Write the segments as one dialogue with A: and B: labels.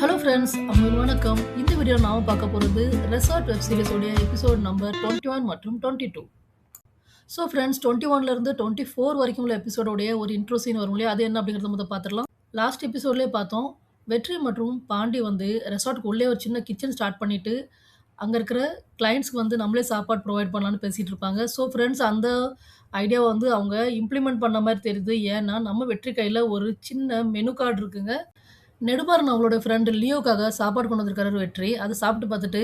A: Hello friends, வணக்கம். இந்த video நாம பார்க்க போகிறது ரெசார்ட் வெப் சீரிஸ் உடைய எபிசோட் நம்பர் 21 மற்றும் 22. ஸோ ஃப்ரெண்ட்ஸ், 21லேருந்து 24 வரைக்கும் உள்ள எபிசோடோடைய ஒரு இன்ட்ரோ சீன் வரும் இல்லையா, அது என்ன அப்படிங்கிறத முதல்ல பார்த்துடலாம். லாஸ்ட் எபிசோட்லேயே பார்த்தோம், வெற்றி மற்றும் பாண்டி வந்து ரெசார்ட்டுக்கு உள்ளே ஒரு சின்ன கிச்சன் ஸ்டார்ட் பண்ணிவிட்டு அங்கே இருக்கிற கிளைண்ட்ஸ்க்கு வந்து நம்மளே சாப்பாடு ப்ரொவைட் பண்ணலான்னு பேசிகிட்டு இருப்பாங்க. ஸோ ஃப்ரெண்ட்ஸ், அந்த ஐடியாவை வந்து அவங்க இம்ப்ளிமெண்ட் பண்ண மாதிரி தெரியுது. ஏன்னா நம்ம வெற்றி கையில் ஒரு சின்ன மெனு கார்டு இருக்குங்க. நெடுமாறன் அவங்களோட ஃப்ரெண்டு லியோக்காக சாப்பாடு கொண்டு வந்திருக்காரு வெற்றி. அதை சாப்பிட்டு பார்த்துட்டு,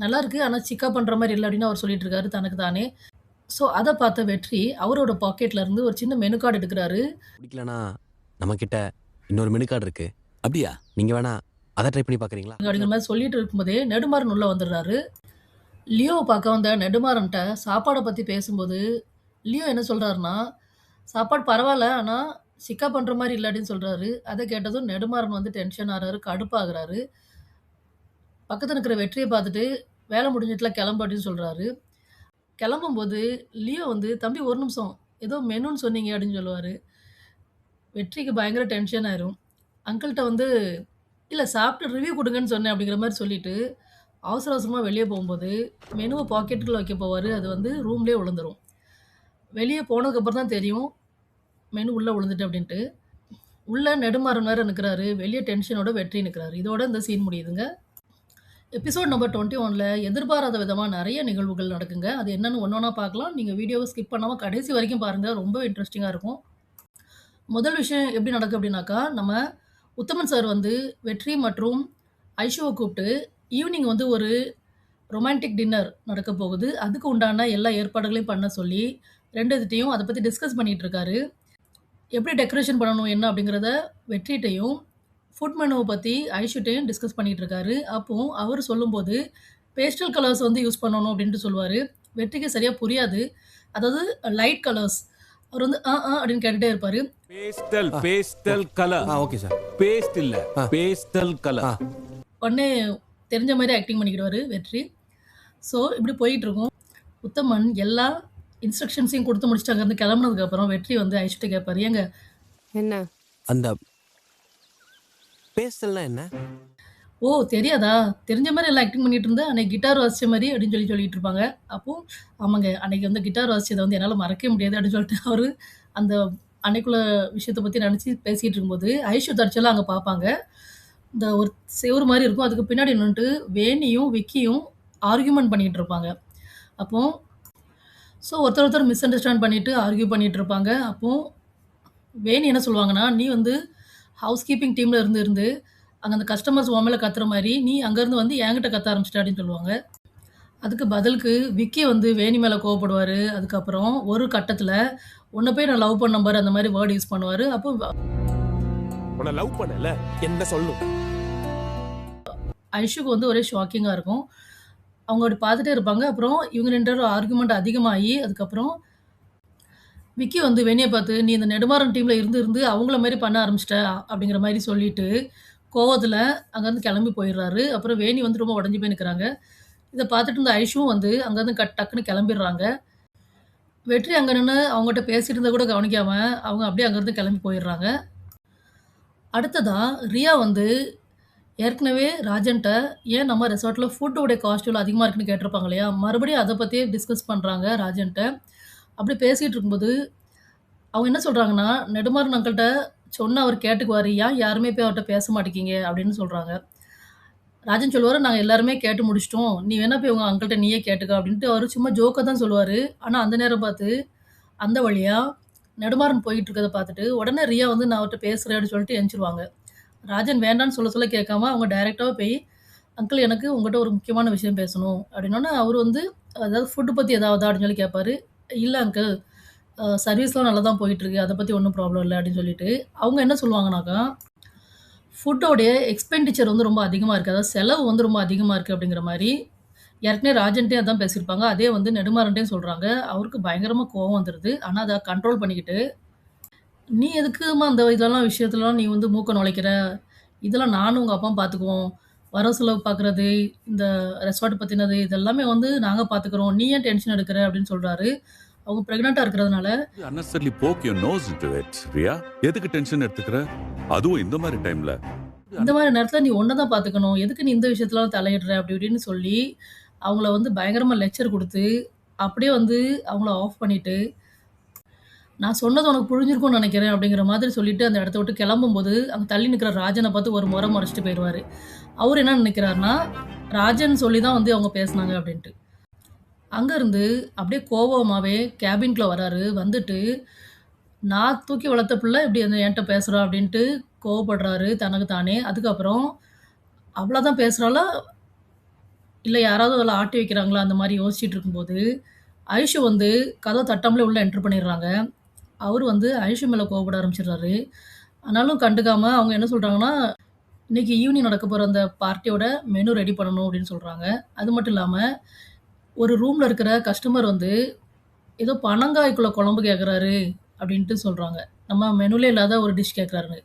A: "நல்லாயிருக்கு, ஆனால் சிக்கா பண்ணுற மாதிரி இல்லை" அப்படின்னு அவர் சொல்லிட்டு இருக்காரு தனக்கு தானே. ஸோ அதை பார்த்த வெற்றி அவரோட பாக்கெட்ல இருந்து ஒரு சின்ன மெனு கார்டு எடுக்கிறாரு.
B: பிடிக்கலனா நம்ம கிட்ட இன்னொரு மெனு கார்டு இருக்கு. அப்படியா? நீங்க வேணா அதை ட்ரை பண்ணி பார்க்குறீங்களா
A: அப்படிங்கிற மாதிரி சொல்லிட்டு இருக்கும்போதே நெடுமாறன் உள்ள வந்துடுறாரு. லியோவை பார்க்க வந்த நெடுமாறன்ட்ட சாப்பாடை பற்றி பேசும்போது லியோ என்ன சொல்கிறாருன்னா, "சாப்பாடு பரவாயில்ல, ஆனால் சிக்கா பண்ணுற மாதிரி இல்லை" அப்படின்னு சொல்கிறாரு. அதை கேட்டதும் நெடுமாறன் வந்து டென்ஷன் ஆகிறாரு, கடுப்பாகிறாரு. பக்கத்தில் இருக்கிற வெற்றியை பார்த்துட்டு, "வேலை முடிஞ்சிட்டுல, கிளம்பு" அப்படின்னு சொல்கிறாரு. கிளம்பும்போது லியோ வந்து, "தம்பி ஒரு நிமிஷம், ஏதோ மெனுன்னு சொன்னீங்க" அப்படின்னு சொல்லுவார். வெற்றிக்கு பயங்கர டென்ஷன் ஆயிரும். அங்கிள்கிட்ட வந்து, "இல்லை, சாப்பிட்டு ரிவ்யூ கொடுங்கன்னு சொன்னேன்" அப்படிங்கிற மாதிரி சொல்லிட்டு அவசர அவசரமாக வெளியே போகும்போது மெனுவை பாக்கெட்டுக்குள்ளே வைக்க போவார். அது வந்து ரூம்லேயே விழுந்துரும். வெளியே போனதுக்கப்புறம் தான் தெரியும் மெனு உள்ளே விழுந்துட்டு அப்படின்ட்டு. உள்ளே நெடுமாறன் வேறு நிற்கிறாரு, வெளியே டென்ஷனோட வெற்றி நிற்கிறாரு. இதோட இந்த சீன் முடியுதுங்க. எபிசோட் நம்பர் 21ல எதிர்பாராத விதமாக நிறைய நிகழ்வுகள் நடக்குங்க. அது என்னென்னு ஒன்று ஒன்றா பார்க்கலாம். நீங்கள் வீடியோவை ஸ்கிப் பண்ணாமல் கடைசி வரைக்கும் பாருங்கள், ரொம்ப இன்ட்ரெஸ்டிங்காக இருக்கும். முதல் விஷயம் எப்படி நடக்குது அப்படின்னாக்கா, நம்ம உத்தமன் சார் வந்து வெற்றி மற்றும் ஐஷுவை கூப்பிட்டு ஈவினிங் வந்து ஒரு ரொமான்டிக் டின்னர் நடக்க போகுது. அதுக்கு உண்டான எல்லா ஏற்பாடுகளையும் பண்ண சொல்லி 2 இதுட்டையும் அதை பற்றி டிஸ்கஸ் பண்ணிகிட்டு இருக்காரு. எப்படி டெக்கரேஷன் பண்ணணும் என்ன அப்படிங்கிறத வெற்றிட்டையும், ஃபுட் மெனுவை பற்றி ஐஷுட்டையும் டிஸ்கஸ் பண்ணிகிட்டு இருக்காரு. அப்போது அவர் சொல்லும்போது பேஸ்டல் கலர்ஸ் வந்து யூஸ் பண்ணணும் அப்படின்ட்டு சொல்லுவார். வெற்றிக்கு சரியாக புரியாது. அதாவது லைட் கலர்ஸ். அவர் வந்து அப்படின்னு கேட்டுகிட்டே இருப்பார்.
C: Pastel colour. Okay sir. Paste இல்ல, பேஸ்டல் கலர்.
A: உடனே தெரிஞ்ச மாதிரி ஆக்டிங் பண்ணிக்கிடுவார் வெற்றி. ஸோ இப்படி போயிட்டுருக்கும். உத்தமன் எல்லா இன்ஸ்ட்ரக்ஷன்ஸையும் கொடுத்து முடிச்சுட்டு அங்கேருந்து கிளம்புனதுக்கப்புறம் வெற்றி வந்து ஐஷுட்ட கேட்பார், "ஏங்க
D: என்ன
B: அந்த பேஸ்டல்னா என்ன?"
A: ஓ தெரியாதா? தெரிஞ்ச மாதிரி எல்லாம் ஆக்டிங் பண்ணிட்டு இருந்தேன், அன்னைக்கு கிட்டார் வாசிச்ச மாதிரி" அப்படின்னு சொல்லிட்டு இருப்பாங்க. அப்போது, "ஆமாங்க, அன்னைக்கு வந்து கிட்டார் வாசிச்சதை வந்து என்னால் மறக்கவே முடியாது" அப்படின்னு சொல்லிட்டு அவர் அந்த அன்னைக்குள்ள விஷயத்தை பற்றி நினச்சி பேசிகிட்டு இருக்கும்போது ஐஷு தற்செல்லாம் அங்கே பார்ப்பாங்க. இந்த ஒரு செவுரு மாதிரி இருக்கும். அதுக்கு பின்னாடி நின்றுட்டு வேணியும் விக்கியும் ஆர்கியூமெண்ட் பண்ணிகிட்டு இருப்பாங்க. அப்போது ஸோ ஒருத்தர் மிஸ் அண்டர்ஸ்டாண்ட் பண்ணிவிட்டு ஆர்கியூ பண்ணிகிட்டு இருப்பாங்க. அப்போது வேணி என்ன சொல்லுவாங்கன்னா, "நீ வந்து ஹவுஸ் கீப்பிங் டீமில் இருந்து அங்கே அந்த கஸ்டமர்ஸ் உன் மேலே கத்துற மாதிரி நீ அங்கேருந்து வந்து என்கிட்ட கத்த ஆரம்பிச்சிட்ட" அப்படின்னு சொல்லுவாங்க. அதுக்கு பதிலுக்கு விக்கி வந்து வேணி மேலே கோவப்படுவார். அதுக்கப்புறம் ஒரு கட்டத்தில், "உன்னை போய் நான் லவ் பண்ண பாரு" அந்த மாதிரி வேர்டு யூஸ் பண்ணுவார். அப்போ
C: உன்னை லவ் பண்ணல என்ன சொல்லணும்?
A: ஐஷுக்கு வந்து ஒரே ஷாக்கிங்காக இருக்கும். அவங்க அப்படி பார்த்துட்டே இருப்பாங்க. அப்புறம் இவங்க 2 பேரும் ஆர்குமெண்ட் அதிகமாகி அதுக்கப்புறம் விக்கி வந்து வேணியை பார்த்து, "நீ இந்த நெடுமாறன் டீமில் இருந்து அவங்கள மாதிரி பண்ண ஆரம்பிச்சிட்ட" அப்படிங்கிற மாதிரி சொல்லிட்டு கோவத்தில் அங்கேருந்து கிளம்பி போயிடுறாரு. அப்புறம் வேணி வந்து ரொம்ப உடஞ்சி போய் நிற்கிறாங்க. இதை பார்த்துட்டு இருந்த ஐஷுவும் வந்து அங்கேருந்து டக்குன்னு கிளம்பிடுறாங்க. வெற்றி அங்கே நின்று அவங்ககிட்ட பேசிட்டு இருந்தால் கூட கவனிக்காமல் அவங்க அப்படியே அங்கேருந்து கிளம்பி போயிடுறாங்க. அடுத்ததாக ரியா வந்து ஏற்கனவே ராஜன்ட்ட ஏன் நம்ம ரெசார்ட்டில் ஃபுட்டோடைய காஸ்ட் இவ்வளோ அதிகமாக இருக்குன்னு கேட்டிருப்பாங்க இல்லையா, மறுபடியும் அதை பற்றியே டிஸ்கஸ் பண்ணுறாங்க ராஜன்ட்ட. அப்படி பேசிகிட்டு இருக்கும்போது அவங்க என்ன சொல்கிறாங்கன்னா, "நெடுமாறன் அங்கிள்கிட்ட சொன்னால் அவர் கேட்டுக்குவார், ஏன் யாருமே போய் அவர்கிட்ட பேச மாட்டேங்கிங்க" அப்படின்னு சொல்கிறாங்க. ராஜன் சொல்லுவார், "நாங்கள் எல்லாருமே கேட்டு முடிச்சிட்டோம், நீ வேணா போய் உங்கள் அங்கிள்கிட்ட நீயே கேட்டுக்க" அப்படின்ட்டு அவர் சும்மா ஜோக்காக தான் சொல்லுவார். ஆனால் அந்த நேரம் பார்த்து அந்த வழியாக நெடுமாறன் போயிட்டு இருக்கிறத பார்த்துட்டு உடனே ரியா வந்து, "நான் அவர்கிட்ட பேசுகிறேன்" அப்படின்னு சொல்லிட்டு எந்திரிச்சிருவாங்க. ராஜன் வேண்டான்னு சொல்ல கேட்காம அவங்க டைரெக்டாக போய், "அங்கிள், எனக்கு உங்கள்கிட்ட ஒரு முக்கியமான விஷயம் பேசணும்" அப்படின்னோடனே அவர் வந்து, "அதாவது ஃபுட்டு பற்றி ஏதாவதா?" அப்படின்னு சொல்லி கேட்பார். "இல்லை அங்கிள், சர்வீஸ்லாம் நல்லா தான் போயிட்டுருக்கு, அதை பற்றி ஒன்றும் ப்ராப்ளம் இல்லை" அப்படின்னு சொல்லிட்டு அவங்க என்ன சொல்லுவாங்கனாக்கா, ஃபுட்டோடைய எக்ஸ்பெண்டிச்சர் வந்து ரொம்ப அதிகமாக இருக்குது, அதாவது செலவு வந்து ரொம்ப அதிகமாக இருக்குது அப்படிங்கிற மாதிரி ஏற்கனவே ராஜன்ட்டே அதான் பேசியிருப்பாங்க. அதே வந்து நெடுமாறன்ட்டையும் சொல்கிறாங்க. அவருக்கு பயங்கரமாக கோவம் வந்துடுது. ஆனால் அதை கண்ட்ரோல் பண்ணிக்கிட்டு, "நீ எதுக்குமா அந்த இதெல்லாம் விஷயத்துலலாம் நீ வந்து மூக்க நுழைக்கிற? இதெல்லாம் நானும் உங்கள் அப்பாவும் பார்த்துக்குவோம். வரவு செலவு பார்க்குறது, இந்த ரெசார்ட் பற்றினது இதெல்லாமே வந்து நாங்கள் பார்த்துக்குறோம். நீ ஏன் டென்ஷன் எடுக்கிற?" அப்படின்னு சொல்கிறாரு. அவங்க ப்ரெக்னெண்ட்டாக இருக்கிறதுனால,
E: unnecessarily poke your nose into it, Riya. எதுக்கு டென்ஷன் எடுத்துக்கிற? அதுவும் இந்த மாதிரி டைம்ல.
A: இந்த மாரி நேரத்தில நீ ஒன்ன தான் பார்த்துக்கணும். எதுக்கு நீ இந்த விஷயத்துலலாம் தலையிடுற? அப்படி இப்படின்னு சொல்லி, அவங்கள வந்து பயங்கரமா லெக்சர் குடுத்து, அப்படியே வந்து அவங்கள ஆஃப் பண்ணிட்டு, "நான் சொன்னது உனக்கு புரிஞ்சிருக்கும்னு நெனைக்கிறேன்." அப்படிங்கிற மாதிரி சொல்லிட்டு அந்த இடத்த விட்டு கெளம்பும்போது, அங்க தள்ளி நிக்கிற ராஜன பார்த்து ஒரு மொற மொறச்சுட்டு போயிருவாரு. அவரு என்ன நெனைக்கிறாருன்னா, ராஜன் சொல்லி தான் வந்து அவங்க பேசுனாங்க அப்படின்ட்டு. அங்கருந்து அப்படியே கோவமாவே கேபின்குள்ள வராரு. வந்துட்டு, "நான் தூக்கி வளர்த்த பிள்ள இப்படி வந்து என்ட்ட பேசுறா?" அப்படின்ட்டு கோவப்படுறாரு தனக்கு தானே. அதுக்கப்புறம், "அவளா தான் பேசுறாளா? இல்ல யாராவது அவள ஆட்டி வைக்கிறாங்களா?" அந்த மாரி யோசிச்சுட்டு இருக்கும்போது, ஐஷு வந்து கதவ தட்டாமலே உள்ள என்டர் பண்ணிடுறாங்க. அவரு வந்து ஐஷு மேல கோவப்பட ஆரம்பிச்சுடுறாரு. ஆனாலும் கண்டுக்காம அவங்க என்ன சொல்றாங்கன்னா, "இன்னைக்கு ஈவினிங் நடக்க போற அந்த பார்ட்டியோட மெனு ரெடி பண்ணணும்." அப்படின்னு சொல்றாங்க. அது மட்டும் இல்லாம, ஒரு ரூம்ல இருக்கிற கஸ்டமர் வந்து ஏதோ பனங்காய்க்குள்ள குழம்பு கேட்குறாரு அப்படின்ட்டு சொல்றாங்க. நம்ம மெனுலே இல்லாத ஒரு டிஷ் கேட்குறாருன்னு.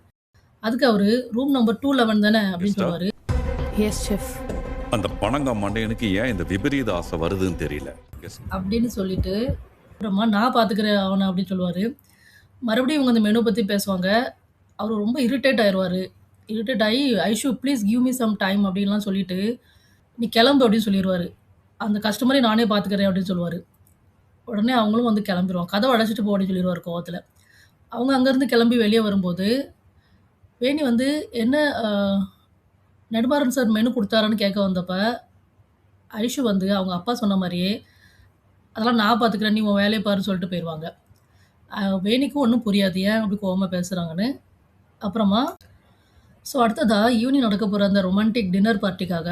A: அதுக்கு அவரு ரூம் நம்பர் 211 தானே அப்படின்னு
D: மிஸ்டர்
A: சொல்லுவாரு.
E: Yes chef.
D: அந்த பனங்கா மண்டையனுக்கு ஏன் இந்த விபரீத ஆசை வருதுன்னு தெரியல.
A: அப்படின்னு சொல்லிட்டு, அப்புறமா நான் பார்த்துக்கிறேன் அவன அப்படின்னு சொல்லுவாரு. மறுபடியும் இவங்க அந்த மெனு பத்தி பேசுவாங்க. அவரு ரொம்ப இரிட்டேட் ஆயிருவாரு. இரிட்டேட் ஆயி, "Aishu please give me some time" அப்படின்லாம் சொல்லிட்டு, "நீ கிளம்பு" அப்படின்னு சொல்லிருவாரு. "அந்த கஸ்டமரையும் நானே பார்த்துக்கிறேன்" அப்படின்னு சொல்லுவாரு. உடனே அவங்களும் வந்து கிளம்பிருவாங்க. "கதவ அடைச்சிட்டு போ" அப்படின்னு சொல்லிருவாரு கோவத்துல. அவங்க அங்கருந்து கிளம்பி வெளிய வரும்போது, வேணி வந்து என்ன அ நெடுமாறன் சார் மெனு குடுத்தாரான்னு கேட்க வந்தப்ப, ஐஷு வந்து அவங்க அப்பா சொன்ன மாரியே, "அதெல்லாம் நான் பார்த்துக்கிறேன். நீ உன் வேலைய பாருன்னு" சொல்லிட்டு போயிருவாங்க. வேணிக்கும் ஒண்ணும் புரியாது. ஏன் அப்படி கோவமா பேசுறாங்கன்னு. அப்புறமா அடுத்ததா ஈவினிங் நடக்க போற அந்த ரொமான்டிக் டின்னர் பார்ட்டிக்காக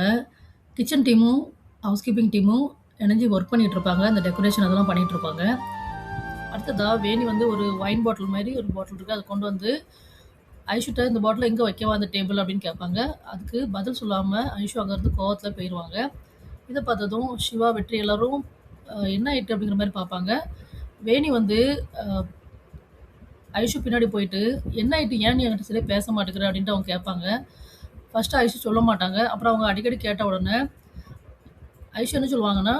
A: கிச்சன் டீமும், ஹவுஸ் கீப்பிங் டீமும் இணைஞ்சு ஒர்க் பண்ணிட்டு இருப்பாங்க. அந்த டெக்கரேஷன் அதெல்லாம் பண்ணிட்டு இருப்பாங்க. அடுத்ததா வேணி வந்து ஒரு ஒயின் பாட்டில் மாரி ஒரு பாட்டில் இருக்கு. அத கொண்டு வந்து ஐஷுட்ட "இந்த பாட்டில எங்க வைக்கவா அந்த டேபிள்?" அப்படின்னு கேட்பாங்க. அதுக்கு பதில் சொல்லாம ஐஷு அங்கருந்து கோவத்துல போயிருவாங்க. இத பார்த்ததும் சிவா, வெற்றி எல்லாரும் என்ன ஆயிட்டு அப்படிங்கிற மாரி பார்ப்பாங்க. வேணி வந்து அ ஐஷு பின்னாடி போயிட்டு, "என்ன ஆயிட்டு? ஏன் நீ என்கிட்ட சரியா பேச மாட்டேங்கிற?" அப்படின்ட்டு அவங்க கேட்பாங்க. ஃபர்ஸ்ட்டு ஐஷு சொல்ல மாட்டாங்க. அப்புறம் அவங்க அடிக்கடி கேட்ட உடனே, ஐஷு என்ன சொல்லுவாங்கன்னா,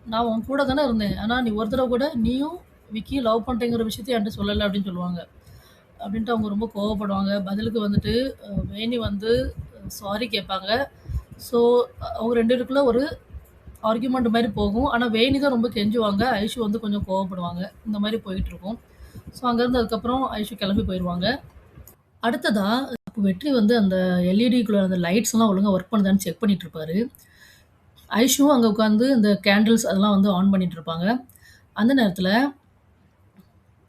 A: "நான் உன் கூட தானே இருந்தேன். ஆனா நீ ஒரு தடவ கூட நீயும் விக்கியும் லவ் பண்றேங்கிற விஷயத்த என்ட்ட சொல்லல" அப்படின்னு சொல்லுவாங்க. அப்படின்ட்டு அவங்க ரொம்ப கோவப்படுவாங்க. பதிலுக்கு வந்துட்டு வேணி வந்து சாரி கேட்பாங்க. ஸோ அவங்க 2 பேருக்குள்ள ஒரு ஆர்கியூமெண்ட் மாரி போகும். ஆனா வேணி தான் ரொம்ப கெஞ்சுவாங்க. ஐஷு வந்து கொஞ்சம் கோவப்படுவாங்க. இந்த மாரி போயிட்டுருக்கும். அங்கேருந்து அதுக்கப்புறம் ஐஷு கிளம்பி போயிருவாங்க. அடுத்ததா அப்ப வெற்றி வந்து அந்த எல்இடிக்குள்ள அந்த லைட்ஸ்லாம் ஒழுங்கா ஒர்க் பண்ணுதான்னு செக் பண்ணிட்டு இருப்பாரு. ஐஷுவும் அங்க உட்காந்து இந்த கேண்டில்ஸ் அதெல்லாம் வந்து ஆன் பண்ணிட்டு இருப்பாங்க. அந்த நேரத்தில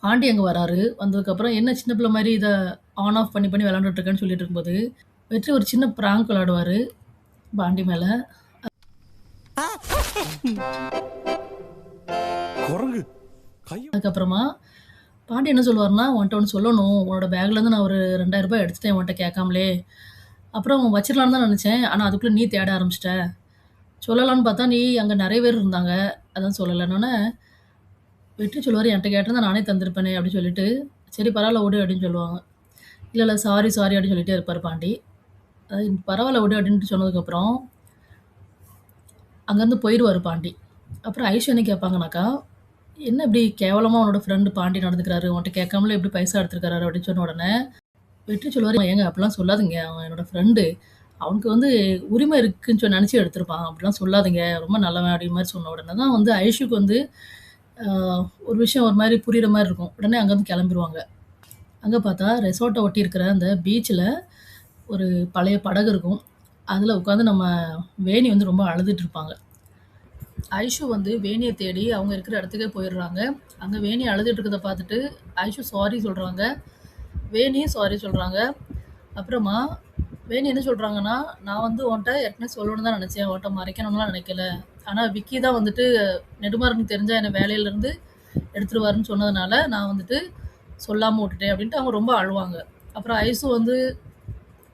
A: பாண்டி அங்க வராரு. வந்ததுக்கப்புறம் என்ன சின்ன பிள்ளை மாரி இத ஆன் ஆஃப் பண்ணி விளையாண்டுட்டு இருக்கேன்னு சொல்லிட்டு இருக்கும்போது, வெற்றி ஒரு சின்ன பிராங்க் விளையாடுவாரு பாண்டி மேல.
D: குரங்கு கைய
A: அதுக்கப்புறமா பாண்டி என்ன சொல்லுவாருன்னா, "உன்ட்ட ஒண்ணு சொல்லணும். உன்னோட பேக்லேருந்து நான் ஒரு ரூ. 2000 எடுத்துட்டேன் உன்ட்ட கேட்காமலே. அப்புறம் வச்சிரலான்னு தான் நெனச்சேன். ஆனா அதுக்குள்ள நீ தேட ஆரம்பிச்சுட்ட. சொல்லலான்னு பார்த்தா நீ அங்க நெறைய பேர் இருந்தாங்க. அதான் சொல்லலன்னோனே" வெற்றி சொல்லுவாரு, "என்ட்ட கேட்டிருந்தா நானே தந்திருப்பேனே" அப்படின்னு சொல்லிட்டு, "சரி பரவால்ல விடு" அப்படின்னு சொல்லுவாங்க. "இல்ல, இல்ல சாரி, சாரி" அப்படின்னு சொல்லிட்டே இருப்பாரு பாண்டி. "பரவால்ல விடு" அப்படின்ட்டு சொன்னதுக்கப்புறம், அங்கேருந்து போயிருவாரு பாண்டி. அப்புறம் ஐஷு என்ன கேட்பாங்கனாக்கா, "என்ன இப்படி கேவலமா உன்னோட ஃப்ரெண்ட் பாண்டி நடந்துக்கிறாரு? உன்ட்ட கேட்காமலே இப்படி பைசா எடுத்துருக்காரு" அப்படின்னு சொன்ன உடனே, வெற்றி சொல்லுவாரு, "ஏங்க அப்படிலாம் சொல்லாதீங்க. அவன் என்னோட ஃப்ரெண்டு. அவனுக்கு வந்து உரிமை இருக்குன்னு நெனச்சு எடுத்திருப்பான். அப்படிலாம் சொல்லாதீங்க. ரொம்ப நல்லவன்" அப்படின்ற மாரி சொன்ன உடனே தான் வந்து ஐஷுக்கு வந்து அ ஒரு விஷயம் ஒரு மாரி புரியிற மாரி இருக்கும். உடனே அங்கேருந்து கெளம்பிருவாங்க. அங்க பார்த்தா ரெசார்ட்ட ஒட்டி இருக்கிற அந்த பீச்ல ஒரு பழைய படகு இருக்கும். அதுல உட்காந்து நம்ம வேணி வந்து ரொம்ப அழுதுட்டு இருப்பாங்க. ஐஷு வந்து வேணிய தேடி அவங்க இருக்கிற இடத்துக்கே போயிடுறாங்க. அங்க வேணி அழுதுட்டு இருக்கிறத பார்த்துட்டு ஐஷு சாரி சொல்றாங்க. வேணியும் சாரி சொல்றாங்க. அப்புறமா வேணி என்ன சொல்றாங்கன்னா, "நான் வந்து உன்ட்ட ஏற்கனவே சொல்லணும்னு தான் நெனச்சேன். உன்ட்ட மறைக்கணும்லாம் நெனைக்கல. ஆனா விக்கி தான் வந்துட்டு நெடுமாறனுக்கு தெரிஞ்சா என்ன வேலையிலேருந்து எடுத்துருவாருன்னு சொன்னதுனால, நான் வந்துட்டு சொல்லாம உட்டுட்டேன்" அப்படின்ட்டு அவங்க ரொம்ப அழுவாங்க. அப்புறம்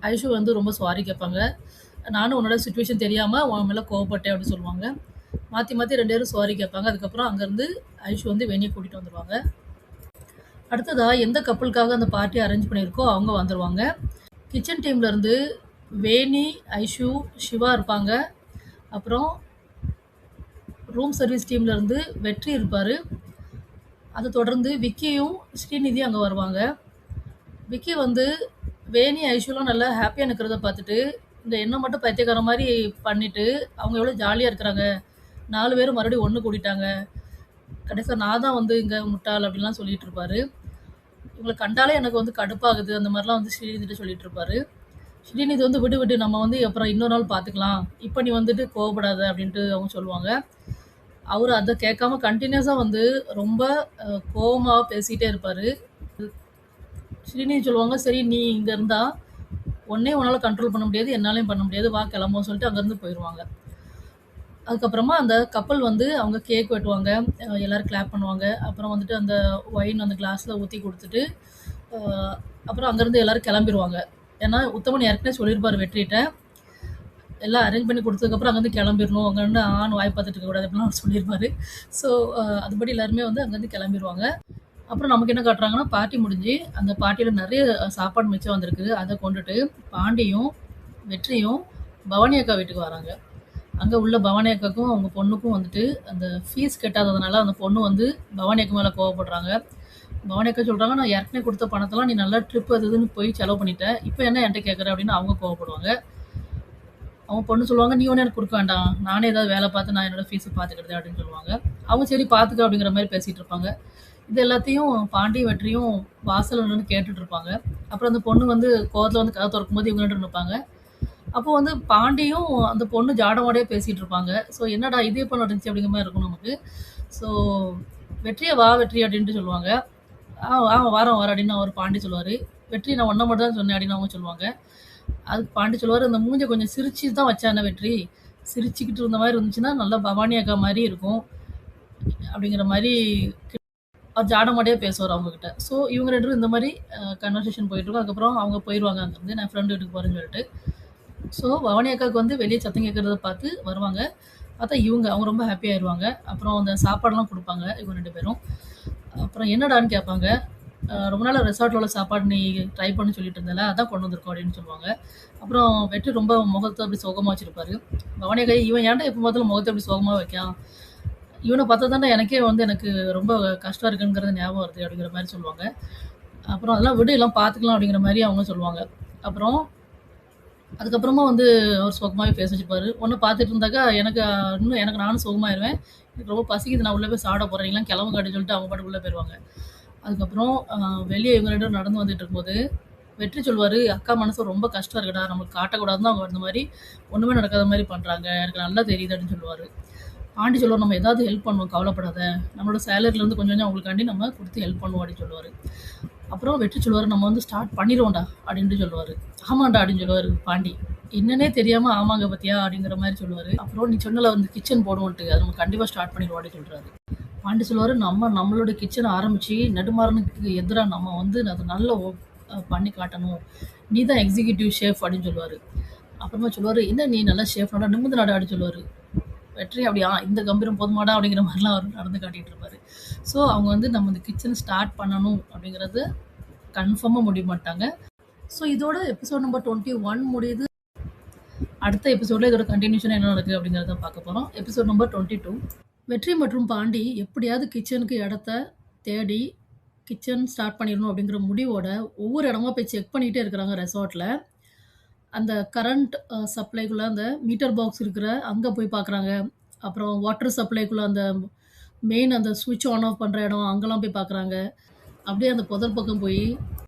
A: ஐஷு வந்து ரொம்ப சாரி கேட்பாங்க. "நானும் உன்னோட சிச்சுவேஷன் தெரியாம உன் மேல கோவப்பட்டேன்" அப்படின்னு சொல்லுவாங்க. மாத்தி மாத்தி 2 பேரும் சாரி கேட்பாங்க. அதுக்கப்புறம் அங்கருந்து ஐஷு வந்து வெளிய கூட்டிட்டு வந்துருவாங்க. அடுத்ததா எந்த கப்புளுக்காக அந்த பார்ட்டி அரேஞ்ச் பண்ணியிருக்கோ அவங்க வந்துருவாங்க. கிச்சன் டீம்ல இருந்து வேணி, ஐஷு, சிவா இருப்பாங்க. அப்புறம் ரூம் சர்வீஸ் டீம்ல இருந்து வெற்றி இருப்பாரு. அத தொடர்ந்து விக்கியும், ஸ்ரீநிதியும் அங்க வருவாங்க. விக்கி வந்து வேணி, ஐஷுலாம் நல்லா ஹேப்பியா நிக்கிறத பார்த்துட்டு, இந்த என்ன மட்டும் பைத்தியக்காரன் மாரி பண்ணிட்டு, அவங்க எவ்வளோ ஜாலியா இருக்கிறாங்க. 4 பேரும் மறுபடியும் ஒண்ணு கூடிட்டாங்க. கடைசியா நான் தான் வந்து இங்க முட்டாள் அப்படின்லாம் சொல்லிட்டு இருப்பாரு. இவங்கள கண்டாலே எனக்கு வந்து கடுப்பாகுது. அந்த மாரிலாம் வந்து ஸ்ரீநிதிட்ட சொல்லிட்டு இருப்பாரு. ஸ்ரீநிதி வந்து விடு விடு நம்ம வந்து அப்புறம் இன்னொரு நாள் பார்த்துக்கலாம். இப்ப நீ வந்துட்டு கோவப்படாத அப்படின்ட்டு அவங்க சொல்லுவாங்க. அவரு அத கேட்காம கன்டினியூஸா வந்து ரொம்ப கோவமா பேசிட்டே இருப்பாரு. ஸ்ரீநிதி சொல்லுவாங்க, "சரி நீ இங்க இருந்தா, உன்னையும் உன்னால கண்ட்ரோல் பண்ண முடியாது. என்னாலயும் பண்ண முடியாது. வா கிளம்புவோம்னு" சொல்லிட்டு அங்கருந்து போயிருவாங்க. அதுக்கப்புறமா அந்த கப்பல் வந்து அவங்க கேக் வெட்டுவாங்க. எல்லாரும் கிளாப் பண்ணுவாங்க. அப்புறம் வந்துட்டு அந்த ஒயின் அந்த கிளாஸ்ல ஊத்தி குடுத்துட்டு, அ அப்புறம் அங்கருந்து எல்லாரும் கிளம்பிருவாங்க. ஏன்னா, உத்தமன் ஏற்கனவே சொல்லியிருப்பாரு வெற்றிட்ட. எல்லாம் அரேஞ்ச் பண்ணி குடுத்ததுக்கப்புறம் அங்கருந்து கிளம்பிரணும். அங்க நின்னு ஆன்னு வாய் பார்த்துட்டு இருக்கக்கூடாது அப்படிலாம் அவர் சொல்லியிருப்பாரு. ஸோ, அதுபடி எல்லாருமே வந்து அங்கருந்து கிளம்பிருவாங்க. அப்புறம் நமக்கு என்ன காட்டுறாங்கன்னா, பார்ட்டி முடிஞ்சு, அந்த பார்ட்டியில நெறைய சாப்பாடு மிச்சம் வந்திருக்கு. அத கொண்டுட்டு பாண்டியும், வெற்றியும் பவானி அக்கா வீட்டுக்கு வராங்க. அங்க உள்ள பவானி அக்காக்கும், அவங்க பொண்ணுக்கும் வந்துட்டு அந்த ஃபீஸ் கட்டாததுனால அந்த பொண்ணு வந்து பவானி அக்கா மேல கோவப்படுறாங்க. பவானி அக்கா சொல்றாங்க, "நான் ஏற்கனவே குடுத்த பணத்தெல்லாம் நீ நல்லா ட்ரிப் அது இதுன்னு போய் செலவு பண்ணிட்ட. இப்ப என்ன என்ட்ட கேட்குற?" அப்படின்னு அவங்க கோவப்படுவாங்க. அவங்க பொண்ணு சொல்லுவாங்க, "நீ ஒண்ணும் எனக்கு குடுக்க வேண்டாம். நானே ஏதாவது வேல பார்த்து நான் என்னோட ஃபீஸ பார்த்துக்கிடுதேன்" அப்படின்னு சொல்லுவாங்க. அவங்க சரி பார்த்துக்க அப்படிங்கிற மாரி பேசிட்டு இருப்பாங்க. இது எல்லாத்தையும் பாண்டியும், வெற்றியும் வாசல்ல நின்னு கேட்டுட்டு இருப்பாங்க. அப்புறம் அந்த பொண்ணு வந்து கோவத்துல வந்து கதவ தொறக்கும்போது இவங்க நின்னுட்டு இருப்பாங்க. அப்போ வந்து பாண்டியும், அந்த பொண்ணு ஜாடமாடையா பேசிட்டு இருப்பாங்க. ஸோ என்னடா இது எப்ப நடந்துச்சு அப்படிங்கிற மாரி இருக்கும் நமக்கு. ஸோ "வெற்றிய வா வெற்றி" அப்படின்ட்டு சொல்லுவாங்க. வாரோம்" அப்படின்னு அவரு பாண்டி சொல்லுவாரு. "வெற்றி நான் உன்ன மட்டும் தான் சொன்னேன்" அப்படின்னு அவங்க சொல்லுவாங்க. அதுக்கு பாண்டி சொல்லுவாரு, "அந்த மூஞ்ச கொஞ்சம் சிரிச்சு தான் வச்சானே வெற்றி. சிரிச்சுக்கிட்டு இருந்த மாரி இருந்துச்சுன்னா, நல்லா பவானி அக்கா மாரி இருக்கும்." அப்படிங்கிற மாரி அவர் ஜாடமாடையா பேசுவாரு அவங்ககிட்ட. ஸோ இவங்க 2 பேரும் இந்த மாரி கன்வர்சேஷன் போயிட்டுருக்கும். அதுக்கப்புறம் அவங்க போயிருவாங்க அங்கருந்து. நான் ஃப்ரெண்ட் வீட்டுக்கு போறேன்னு சொல்லிட்டு. ஸோ பவானி அக்காவுக்கு வந்து வெளிய சத்தம் கேட்கறத பார்த்து வருவாங்க. பார்த்தா அவங்க ரொம்ப ஹாப்பி ஆயிருவாங்க. அப்புறம் அந்த சாப்பாடுலாம் குடுப்பாங்க இவங்க 2 பேரும். அப்புறம் என்னடான்னு கேட்பாங்க. ரொம்ப நாளா ரெசார்ட்ல உள்ள சாப்பாடு நீ ட்ரை பண்ண சொல்லிட்டு இருந்தல, அதான் கொண்டு வந்திருக்கோம்" அப்படின்னு சொல்லுவாங்க. அப்புறம் வெற்றி ரொம்ப முகத்த அப்படி சோகமா வச்சிருப்பாரு. பவானி அக்கா, "இவன் ஏன்டா எப்ப பார்த்தாலும் முகத்த இப்படி சோகமா வைக்கான்? இவன பார்த்தா தான்டா எனக்கே வந்து எனக்கு ரொம்ப கஷ்டம் இருக்குங்கிறது ஞாபகம் வருது" அப்படிங்கிற மாரி சொல்லுவாங்க. அப்புறம் "அதெல்லாம் விடு, எல்லாம் பார்த்துக்கலாம்" அப்படிங்கிற மாரி அவங்க சொல்லுவாங்க. அப்புறம் அதுக்கப்புறமா வந்து அவர் சோகமாவே பேச வச்சுருப்பாரு. "உன்ன பார்த்துட்டு இருந்தாக்கா எனக்கு நானும் சோகமாயிருவேன். எனக்கு ரொம்ப பசிக்குது. நான் உள்ள போய் சாப்பிட போறேன். நீங்கலாம் கிளம்புங்க" அப்படின்னு சொல்லிட்டு அவங்க பாட்டுக்கு உள்ள போயிருவாங்க. அதுக்கப்புறம் வெளிய இவங்க 2 பேரும் நடந்து வந்துட்டு இருக்கும்போது, வெற்றி சொல்லுவாரு, "அக்கா மனசு ரொம்ப கஷ்டம் இருக்குடா. நமக்கு காட்டக்கூடாதுன்னு அவங்க அந்த மாரி ஒண்ணுமே நடக்காத மாரி பண்றாங்க. எனக்கு நல்லா தெரியுது" அப்படின்னு சொல்லுவாரு. பாண்டி சொல்லுவாரு, "நம்ம ஏதாவது ஹெல்ப் பண்ணுவோம். கவலைப்படாத. நம்மளோட சேலரிலேருந்து கொஞ்சம் கொஞ்சம் அவங்களுக்காண்டி நம்ம குடுத்து ஹெல்ப் பண்ணுவோம்" அப்படின்னு சொல்லுவாரு. அப்புறம் வெற்றி சொல்லுவாரு, "நம்ம வந்து ஸ்டார்ட் பண்ணிருவோம்டா" அப்படின்ட்டு சொல்லுவாரு. "ஆமான்டா" அப்படின்னு சொல்லுவாரு பாண்டி. என்னன்னே தெரியாம "ஆமாங்க பாத்தியா" அப்படிங்கிற மாரி சொல்லுவாரு. அப்புறம் "நீ சொன்னல வந்து கிச்சன் போடுவோன்ட்டு, அத நம்ம கண்டிப்பா ஸ்டார்ட் பண்ணிருவோம்" அப்படின்னு சொல்றாரு. பாண்டி சொல்லுவாரு, நம்மளோட கிச்சன ஆரம்பிச்சு நெடுமாறனுக்கு எதிரா நம்ம வந்து அத நல்லா பண்ணி காட்டணும். நீ தான் எக்ஸிக்யூட்டிவ் ஷெஃப் அப்படின்னு சொல்லுவாரு. அப்புறமா சொல்லுவாரு, "என்ன நீ நல்லா ஷெஃப்னாடா, நிமிர்ந்து நட" அப்படின்னு சொல்லுவாரு. வெற்றி அப்படியா இந்த கம்பீரம் போதுமாடா அப்படிங்கிற மாரிலாம் அவரு நடந்து காட்டிட்டு இருப்பாரு. ஸோ அவங்க வந்து நம்ம இந்த கிச்சன ஸ்டார்ட் பண்ணணும் அப்படிங்கிறது கன்ஃபார்மா முடிவு பண்ணிட்டாங்க. ஸோ இதோட எபிசோட் நம்பர் 21 முடியுது. அடுத்த எபிசோட்ல இதோட கன்டினியூஷன் என்ன நடக்குது அப்படிங்கிறத பார்க்க போறோம். Episode number 22. வெற்றி மற்றும் பாண்டி எப்படியாவது கிச்சனுக்கு இடத்த தேடி கிச்சன் ஸ்டார்ட் பண்ணிடணும் அப்படிங்கிற முடிவோட ஒவ்வொரு இடமா போய் செக் பண்ணிட்டே இருக்கிறாங்க ரெசார்ட்ல. அந்த கரண்ட் சப்ளைக்குள்ள அந்த மீட்டர் பாக்ஸ் இருக்கிற அங்க போய் பார்க்குறாங்க. அப்புறம் வாட்டர் சப்ளைக்குள்ள அந்த மெயின் அந்த ஸ்விட்ச் ஆன் ஆஃப் பண்ற இடம் அங்கலாம் போய் பார்க்குறாங்க. அப்படியே அந்த புதர் பக்கம் போய்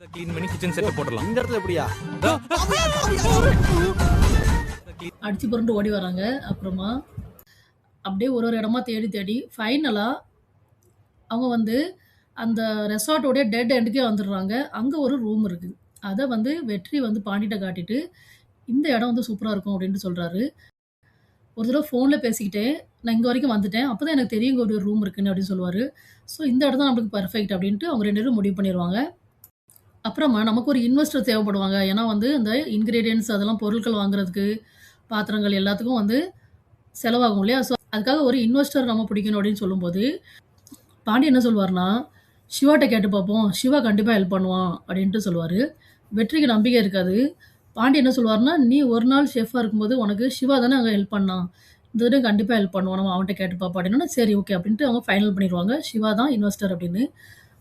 C: க்ளீன் பண்ணி கிச்சன் செட்டப் போடலாம்.
B: இந்த இடத்துல எப்படியா?
A: அடிச்சு புரண்டு ஓடி வராங்க. அப்புறமா அப்படியே ஒரு ஒரு இடமா தேடி தேடி ஃபைனலா அவங்க வந்து அந்த ரெசார்ட்டோடைய டெட் எண்டுக்கே வந்துடுறாங்க. அங்க ஒரு ரூம் இருக்கு. அத வந்து வெற்றி வந்து பாண்டிட்ட காட்டிட்டு, "இந்த இடம் வந்து சூப்பரா இருக்கும்" அப்படின்ட்டு சொல்றாரு. ஒரு தடவ ஃபோன்ல பேசிக்கிட்டே, "நான் இங்க வரைக்கும் வந்துட்டேன். அப்பதான் எனக்கு தெரியும் இங்க ஒரு ரூம் இருக்குன்னு" அப்படின்னு சொல்லுவாரு. ஸோ இந்த இடம் தான் நம்மளுக்கு பெர்ஃபெக்ட் அப்படின்ட்டு அவங்க 2 பேரும் முடிவு பண்ணிருவாங்க. அப்புறமா நமக்கு ஒரு இன்வெஸ்டர் தேவைப்படுவாங்க. ஏன்னா வந்து இந்த இன்கிரீடியன்ட்ஸ் அதெல்லாம் பொருட்கள் வாங்குறதுக்கு, பாத்திரங்கள் எல்லாத்துக்கும் வந்து செலவாகும் இல்லையா? ஸோ அதுக்காக ஒரு இன்வெஸ்டர் நம்ம பிடிக்கணும் அப்படின்னு சொல்லும்போது, பாண்டி என்ன சொல்லுவாருன்னா, "சிவாட்ட கேட்டு பார்ப்போம். சிவா கண்டிப்பா ஹெல்ப் பண்ணுவான்" அப்படின்ட்டு சொல்லுவாரு. வெற்றிக்கு நம்பிக்கை இருக்காது. பாண்டி என்ன சொல்லுவாருன்னா, "நீ ஒரு நாள் ஷெஃப்பா இருக்கும்போது உனக்கு சிவா தானே அங்க ஹெல்ப் பண்ணான். இந்த தடவ கண்டிப்பா ஹெல்ப் பண்ணுவான். நம்ம அவன்ட்ட கேட்டு பார்ப்போம்" அப்படின்னோனே, சரி ஓகே அப்படின்ட்டு அவங்க ஃபைனல் பண்ணிருவாங்க. சிவா தான் இன்வெஸ்டர் அப்படின்னு.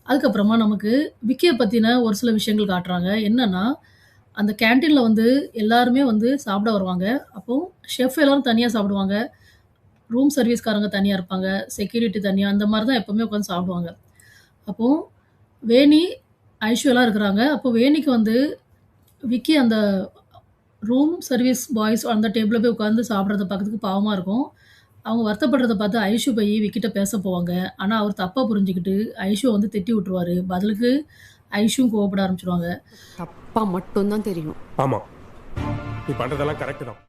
A: அதுக்கப்புறமா நமக்கு விக்கிய பத்தின ஒரு சில விஷயங்கள் காட்டுறாங்க. என்னன்னா, அந்த கேன்டீன்ல வந்து எல்லாருமே வந்து சாப்பிட வருவாங்க. அப்போ ஷெஃப் எல்லாரும் தனியா சாப்பிடுவாங்க. ரூம் சர்வீஸ்காரங்க தனியா இருப்பாங்க. செக்யூரிட்டி தனியா அந்த மாரி தான் எப்பவுமே உட்காந்து சாப்பிடுவாங்க. அப்போ வேணி, ஐஷு எல்லாம் இருக்கிறாங்க. அப்போ வேணிக்கு வந்து விக்கி அந்த ரூம் சர்வீஸ் பாய்ஸ் அந்த டேபிள்ல போய் உட்காந்து சாப்பிடுறத பார்க்கறதுக்கு பாவமா இருக்கும். அவங்க வருத்தப்படுறத பார்த்து ஐஷு போய் விக்கிட்ட பேச போவாங்க. ஆனா, அவர் தப்பா புரிஞ்சுகிட்டு ஐஷுவ வந்து திட்டி விட்டுருவாரு. பதிலுக்கு ஐஷுவும் கோவப்பட ஆரம்பிச்சுருவாங்க.
E: தப்பா மட்டும் தான் தெரியும்.
F: ஆமா, நீ பண்றதெல்லாம் கரெக்ட் தான்.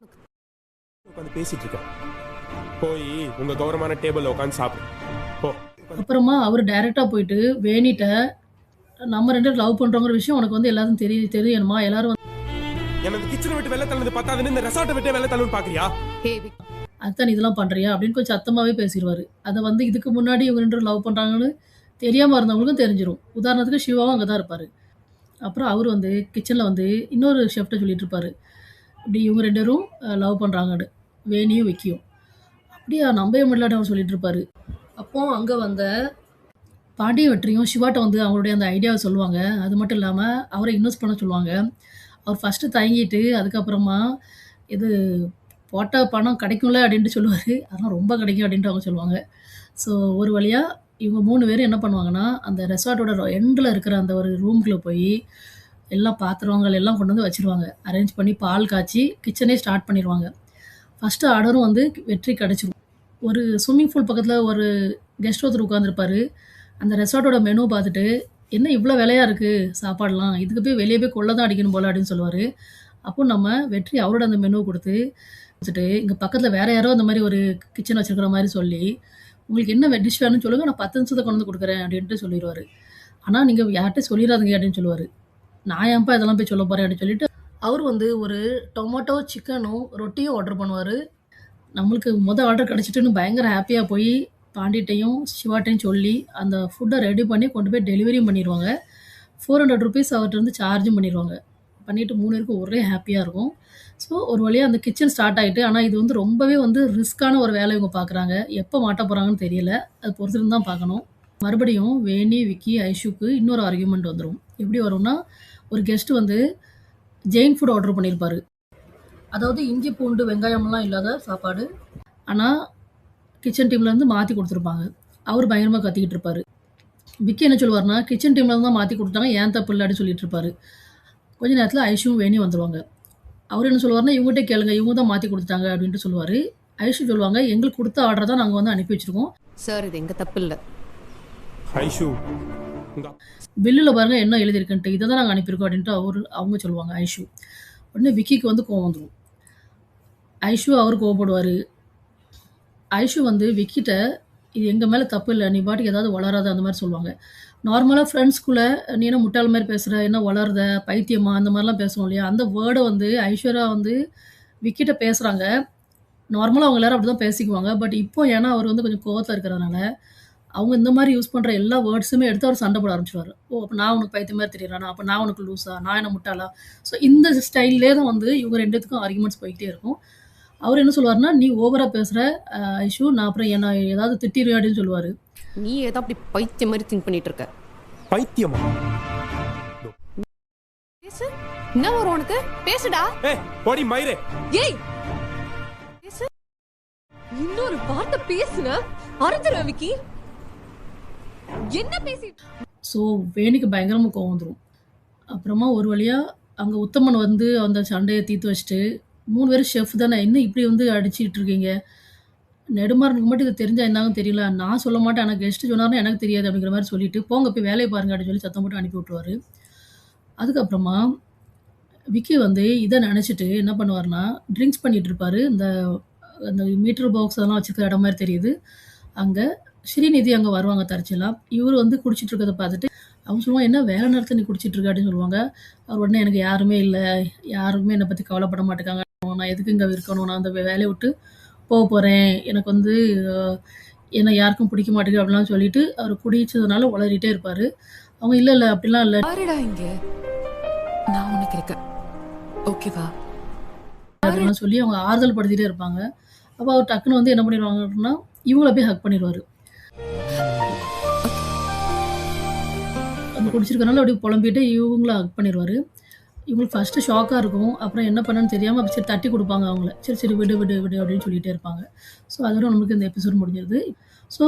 F: உட்காந்து பேசிட்டு இருக்க, போய் உங்க கௌரவமான டேபிள்ல உட்காந்து சாப்பிடு போ.
A: அப்புறமா அவரு டைரக்ட்டா போயிட்டு வேணிட்ட, நம்ம 2 பேரும் லவ் பண்றோங்கிற விஷயம் உனக்கு வந்து எல்லாத்துக்கும் தெரியணுமா? எல்லாரும்
F: எனக்கு கிச்சனை விட்டு வெளில தள்ளுது பத்தாதுன்னு இந்த ரெசார்ட்டை விட்டு வெளில தள்ளுன்னு பாக்குறியா?
E: ஹே
A: அதான் நீ இதெல்லாம் பண்றியா? அப்படின்னு கொஞ்சம் சத்தமாவே பேசிருவாரு. அத வந்து இதுக்கு முன்னாடி இவங்க 2 பேரும் லவ் பண்றாங்கன்னு தெரியாம இருந்தவங்களுக்கும் தெரிஞ்சிரும். உதாரணத்துக்கு சிவாவும் அங்க தான் இருப்பாரு. அப்புறம் அவரு வந்து கிச்சன்ல வந்து இன்னொரு ஷெஃப்ட்ட சொல்லிட்டு இருப்பாரு. இப்படி இவங்க 2 பேரும் லவ் பண்றாங்கன்னு. வேணியும் விக்கியும். அப்படியா? நம்பவே முடியலன்னு அவர் சொல்லிட்டு இருப்பாரு. அப்போ அங்க வந்த பாண்டியும் வெற்றியும் சிவாட்ட வந்து அவங்களுடைய அந்த ஐடியாவ சொல்லுவாங்க. அது மட்டும் இல்லாம அவர இன்வெஸ்ட் பண்ண சொல்லுவாங்க. அவர் ஃபர்ஸ்ட்டு தயங்கிட்டு, அதுக்கப்புறமா இது போட்ட பணம் கிடைக்கும்ல அப்படின்ட்டு சொல்லுவாரு. அதெல்லாம் ரொம்ப கிடைக்கும் அப்படின்ட்டு அவங்க சொல்லுவாங்க. ஸோ ஒரு வழியா இவங்க 3 பேரும் என்ன பண்ணுவாங்கன்னா, அந்த ரெசார்ட்டோட எண்ட்ல இருக்கிற அந்த ஒரு ரூம்குள்ள போய் எல்லா பாத்திரங்கள் எல்லாம் கொண்டு வந்து வச்சுருவாங்க. அரேஞ்ச் பண்ணி பால் காய்ச்சி கிச்சனே ஸ்டார்ட் பண்ணிருவாங்க. ஃபர்ஸ்ட்டு ஆர்டரும் வந்து வெற்றி கிடைச்சிரும். ஒரு ஸ்விம்மிங் பூல் பக்கத்துல ஒரு கெஸ்ட் ஒருத்தர் உட்கார்ந்திருப்பாரு. அந்த ரெசார்ட்டோட மெனு பார்த்துட்டு, "என்ன இவ்ளோ விலையா இருக்கு சாப்பாடுலாம்? இதுக்கு போய் வெளிய போய் கொள்ள தான் அடிக்கணும் போல" அப்படின்னு சொல்லுவாரு. அப்போ நம்ம வெற்றி அவரோட அந்த மெனுவ குடுத்து வச்சுட்டு, இங்க பக்கத்துல வேற யாரோ அந்த மாரி ஒரு கிச்சன் வச்சிருக்கிற மாரி சொல்லி, "உங்களுக்கு என்ன டிஷ் வேணும்னு சொல்லுங்க. நான் 10 நிமிஷத்துல கொண்டு வந்து குடுக்குறேன்" அப்படின்ட்டு சொல்லிருவாரு. "ஆனா நீங்க யார்ட்டயும் சொல்லிறாதீங்க" அப்படின்னு சொல்லுவாரு. "நான் ஏன்பா இதெல்லாம் போய் சொல்லப் போறேன்" அப்படின்னு சொல்லிட்டு, அவரு வந்து ஒரு டொமேட்டோ சிக்கனும், ரொட்டியும் ஆர்டர் பண்ணுவாரு. நம்மளுக்கு ஆர்டர் கிடைச்சிட்டுன்னு பயங்கர ஹேப்பியா போய் பாண்டிட்டயும், சிவாட்டயும் சொல்லி, அந்த ஃபுட்ட ரெடி பண்ணி கொண்டு போய் டெலிவரியும் பண்ணிருவாங்க. ₹400 அவர்ட்டருந்து சார்ஜும் பண்ணிருவாங்க. பண்ணிட்டு 3 பேருக்கும் ஒரே ஹேப்பியா இருக்கும். ஸோ ஒரு வழியா அந்த கிச்சன் ஸ்டார்ட் ஆயிட்டு, ஆனா இது வந்து ரொம்பவே வந்து ரிஸ்க்கான ஒரு வேலை இவங்க பார்க்குறாங்க. எப்ப மாட்ட போறாங்கன்னு தெரியல. அது பொறுத்திருந்து தான் பார்க்கணும். மறுபடியும் வேணி, விக்கி, ஐஷுக்கு இன்னொரு ஆர்கியூமெண்ட் வந்துரும். எப்படி வரும்னா, ஒரு கெஸ்ட் வந்து ஜெயின் ஃபுட் ஆர்டர் பண்ணியிருப்பாரு. அதாவது இஞ்சி, பூண்டு, வெங்காயம்லாம் இல்லாத சாப்பாடு. ஆனா, கிச்சன் டீம்லேருந்து மாத்தி குடுத்துருப்பாங்க. அவரு பயங்கரமா கத்திக்கிட்டு இருப்பாரு. விக்கி என்ன சொல்லுவாருன்னா, "கிச்சன் டீம்லேருந்து தான் மாத்தி குடுத்தாங்க. ஏன் தப்பு இல்ல" அப்படின்னு சொல்லிட்டு இருப்பாரு. கொஞ்ச நேரத்துல ஐஷுவும் வேணியும் வந்துருவாங்க. அவரு என்ன சொல்லுவாருன்னா, "இவங்ககிட்ட கேளுங்க. இவங்க தான் மாத்தி குடுத்துட்டாங்க" அப்படின்ட்டு சொல்லுவாரு. ஐஷு சொல்லுவாங்க, "எங்களுக்கு குடுத்த ஆர்டர தான் நாங்க வந்து அனுப்பி வச்சிருக்கோம்.
E: சார், இது எங்க தப்பு இல்ல.
F: ஐஷு, உங்க
A: பில்லுல பாருங்க என்ன எழுதியிருக்குன்ட்டு. இத தான் நாங்க அனுப்பியிருக்கோம்" அப்படின்ட்டு அவங்க சொல்லுவாங்க ஐஷு. உடனே விக்கிக்கு வந்து கோவம் வந்துரும். ஐஷு அவரு கோவப்படுவாரு. ஐஷு வந்து விக்கிட்ட, "இது எங்க மேல தப்பு இல்ல. நீ பாட்டுக்கு ஏதாவது வளராத" அந்த மாரி சொல்லுவாங்க. நார்மலா ஃப்ரெண்ட்ஸ்குள்ள, "நீ என்ன முட்டாள் மாரி பேசுற? என்ன வளருத? பைத்தியமா?" அந்த மாரிலாம் பேசுவோம் இல்லையா? அந்த வேர்ட வந்து ஐஸ்வர்யா வந்து விக்கிட்ட பேசுறாங்க. நார்மலா அவங்க எல்லாரும் அப்படிதான் பேசிக்குவாங்க. பட் இப்போ ஏன்னா அவர் வந்து கொஞ்சம் கோவத்துல இருக்கிறதுனால, அவங்க இந்த மாரி யூஸ் பண்ற எல்லா வேர்ட்ஸுமே எடுத்து அவர் சண்ட போட ஆரம்பிச்சுருவாரு. "ஓ! அப்ப நான் உனக்கு பைத்தியம் மாரி தெரியறேனா? அப்ப நான் உனக்கு லூசா? நான் என்ன முட்டாளா?" ஸோ இந்த ஸ்டைல்லயே தான் வந்து இவங்க 2 பேத்துக்கும் ஆர்கியூமெண்ட்ஸ் போய்க்கிட்டே இருக்கும். அவரு என்ன சொல்லுவாருன்னா, "நீ ஓவரா பேசுற ஐஷு. நான் அப்புறம் என்ன ஏதாவது திட்டிருவேன்" அப்படின்னு சொல்லுவாரு.
E: நீ ஏதோ அப்படி பைத்தியம் மாதிரி திங்க் பண்ணிட்டு இருக்க.
F: பைத்தியமா?
E: பேசு. என்ன வரும் உனக்கு? பேசுடா.
F: ஏய், போடி மயிரே.
E: ஏய், பேசு. இன்னொரு வார்த்தை பேசுன அறுத்துற விக்கி. என்ன பேசி?
A: ஸோ வேணிக்கு பயங்கரமா கோவம் வந்துரும். அப்புறமா ஒரு வழியா அங்க உத்தமன் வந்து அந்த சண்டைய தீர்த்து வச்சுட்டு, 3 பேரும் ஷெஃப் தானே, என்ன இப்படி வந்து அடிச்சுக்கிட்டு இருக்கீங்க? நெடுமாறனுக்கு மட்டும் இது தெரிஞ்சா என்னாகும் தெரியல. நான் சொல்ல மாட்டேன். ஆனா கெஸ்ட் சொன்னாருன்னா எனக்கு தெரியாது அப்படிங்கிற மாரி சொல்லிட்டு, "போங்க போய் வேலைய பாருங்க" அப்படின்னு சொல்லி சத்தம் போட்டு அனுப்பி விட்டுருவாரு. அதுக்கப்புறமா விக்கி வந்து இத நெனச்சுட்டு என்ன பண்ணுவாருன்னா, ட்ரிங்க்ஸ் பண்ணிட்டு இருப்பாரு. அந்த மீட்டர் பாக்ஸ் அதெல்லாம் வச்சிருக்கிற இடம் மாரி தெரியுது. அங்க ஸ்ரீநிதி அங்க வருவாங்க தற்செயலா. இவரு வந்து குடிச்சிட்டு இருக்கிறத பார்த்துட்டு, அவங்க சொல்லுவாங்க, "என்ன வேலை நேரத்துல நீ குடிச்சிட்டு இருக்க?" அப்படின்னு சொல்லுவாங்க. அவர் உடனே, "எனக்கு யாருமே இல்ல. யாருமே என்ன பத்தி கவலைப்பட மாட்டேங்காங்க. நான் எதுக்கு இங்க இருக்கணும்? நான் அந்த வேலைய விட்டு போறேன். எனக்கு வந்து என்ன யாருக்கும் பிடிக்க மாட்டேங்குது" அப்படிலாம் சொல்லிட்டு அவரு குடிச்சதுனால உளறிட்டே இருப்பாரு. அவங்க, "இல்ல, இல்ல அப்படிலாம் இல்ல"
G: பாருடா இங்க, நான் உனக்கு இருக்கேன், ஓகேவா?
A: அப்படின்லாம் சொல்லி அவங்க ஆறுதல் படுத்திட்டே இருப்பாங்க. அப்ப அவர் டக்குனு வந்து என்ன பண்ணிருவாங்கன்னா, இவங்கள போய் ஹக் பண்ணிருவாரு. அந்த குடிச்சிருக்கனால அப்படியே புலம்பிட்டு இவங்கள ஹக் பண்ணிருவாரு. இவங்களுக்கு ஃபஸ்ட்டு ஷாக்காக இருக்கும். அப்புறம் என்ன பண்ணணும்னு தெரியாம சரி தட்டி குடுப்பாங்க அவங்கள. சரி, சரி விடு, விடு, விடு அப்படின்னு சொல்லிட்டே இருப்பாங்க. ஸோ அதோட நமக்கு இந்த எபிசோட் முடிஞ்சிருது. ஸோ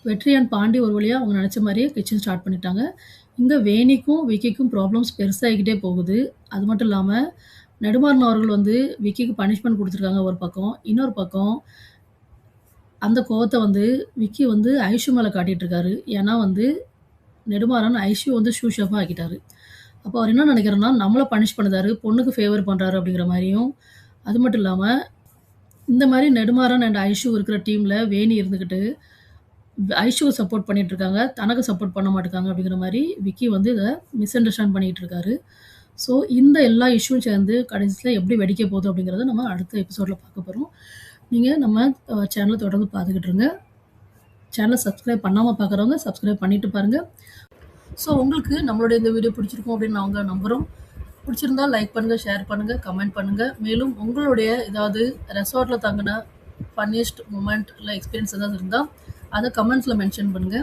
A: வெற்றி அண்ட் பாண்டி ஒரு வழியா அவங்க நெனச்ச மாரியே கிச்சன் ஸ்டார்ட் பண்ணிட்டாங்க. இங்க வேணிக்கும், விக்கிக்கும் ப்ராப்ளம்ஸ் பெருசாகிக்கிட்டே போகுது. அது மட்டும் இல்லாம, நெடுமாறன் அவர்கள் வந்து விக்கிக்கு பனிஷ்மென்ட் குடுத்துருக்காங்க ஒரு பக்கம். இன்னொரு பக்கம் அந்த கோவத்த வந்து விக்கி வந்து ஐஷு மேல காட்டிட்டு இருக்காரு. ஏன்னா வந்து நெடுமாறன் ஐஷு வந்து ஷூ ஷெஃப்பா ஆக்கிட்டாரு. அப்போ அவர் என்ன நெனைக்கிறார்னா, நம்மள பனிஷ் பண்ணுதாரு, பொண்ணுக்கு ஃபேவர் பண்றாரு அப்படிங்கிற மாரியும், அது மட்டும் இல்லாம, இந்த மாரி நெடுமாறன் அண்ட் ஐஷு இருக்கிற டீம்ல வேணி இருந்துகிட்டு, ஐஷுவ சப்போர்ட் பண்ணிட்டு இருக்காங்க. தனக்கு சப்போர்ட் பண்ண மாட்டுக்காங்க அப்படிங்கிற மாரி விக்கி வந்து இத மிஸ் அண்டர்ஸ்டாண்ட் பண்ணிட்டு இருக்காரு. ஸோ இந்த எல்லா இஷ்யூவும் சேர்ந்து கடைசியில எப்படி வெடிக்க போகுது அப்படிங்கிறத நம்ம அடுத்த எபிசோட்ல பார்க்க போறோம். நீங்க நம்ம சேனல தொடர்ந்து பார்த்துக்கிட்டு இருங்க. சேனல சப்ஸ்கிரைப் பண்ணாம பார்க்குறவங்க சப்ஸ்கிரைப் பண்ணிட்டு பாருங்க. ஸோ உங்களுக்கு நம்மளுடைய இந்த வீடியோ பிடிச்சிருக்கும் அப்படின்னு நாங்க நம்புறோம். பிடிச்சிருந்தா லைக் பண்ணுங்க, ஷேர் பண்ணுங்க, கமெண்ட் பண்ணுங்க. மேலும் உங்களுடைய ஏதாவது ரெசார்ட்ல தங்குன ஃபன்னியஸ்ட் மொமெண்ட் இல்ல எக்ஸ்பீரியன்ஸ் ஏதாவது இருந்தா அத கமெண்ட்ஸ்ல மென்ஷன் பண்ணுங்க.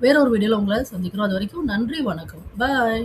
A: வேற ஒரு வீடியோல உங்கள சந்திக்கிறோம். அது வரைக்கும் நன்றி, வணக்கம். பாய்.